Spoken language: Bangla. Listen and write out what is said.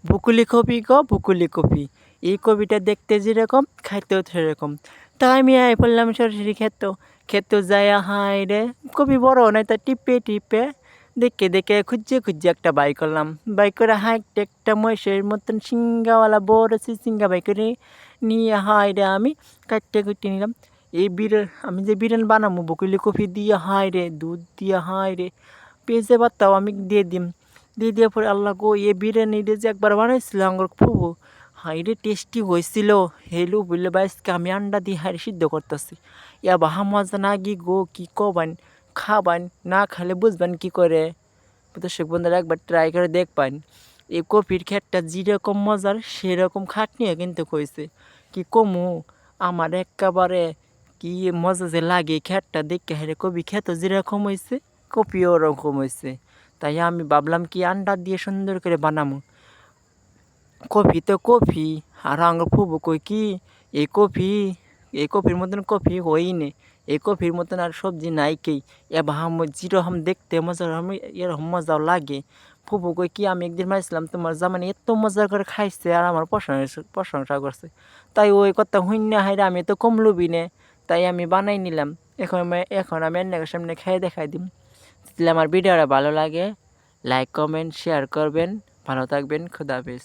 ভুকুলি কপি গো ভুকুলি কপি, এই কপিটা দেখতে যেরকম খাইতেও সেরকম। তাই আমি বললাম সরাসরি খেতেও যায়। হাই রে কপি বড় নাই, তা টিপে টিপে দেখে দেখে খুঁজে খুঁজে একটা বাই করলাম। বাই করে হাইটে একটা মহিষের মতন সিঙ্গাওয়ালা বড় সিঙ্গা বাই করে নিয়ে হাই রে আমি কাটতে কুটে নিলাম। আমি যে বিরিয়ানি বানাবো বকুলি কপি দিয়ে হাই রে, দুধ দিয়ে হাই রে, পেঁয়াজে পাতাও আমি দিয়ে দেওয়ার পরে আল্লাহ গো, এ বিরিয়ানিটা যে একবার বানাইছিল আমার ফুবু, হাই রে টেস্টি হয়েছিল। হেলু বললে বাইসকে আমি আন্ডা দিয়ে হাই সিদ্ধ করতেছি। বাহা মজা না গি গো, কী কবান, খাবান না খালে বুঝবেন কি করে। দর্শক বন্ধুরা একবার ট্রাই করে দেখবেন। এই কপির ক্ষেতটা যেরকম মজার সেরকম খাটনিও কিন্তু কইছে। কি কমু, আমার একেবারে কি মজা যে লাগে ক্ষেতটা দেখে, হেরে কপি খেত যেরকম হয়েছে কপিও ওরকম হয়েছে। তাই আমি ভাবলাম কি আন্ডা দিয়ে সুন্দর করে বানামু। কফি তো কফি, আর আঙ্গুর ফুবু কই কি এই কফির মতন কফি হইনি, এই কফির মতন আর সবজি নাই কেই। যেরকম দেখতে মজা এরকম মজাও লাগে। ফুবু কই কি আমি একদিন মাইছিলাম তোমার জামাই এত মজা করে খাইছে আর আমার প্রশংসা করছে। তাই ওই কথা হইনা হাইরে আমি তো কম লুবি নে, তাই আমি বানাই নিলাম। এখন আমি এর সামনে খেয়ে দেখাই দিম। যদি আমার ভিডিওটা ভালো লাগে লাইক কমেন্ট শেয়ার করবেন। ভালো থাকবেন, খুদা হাফেজ।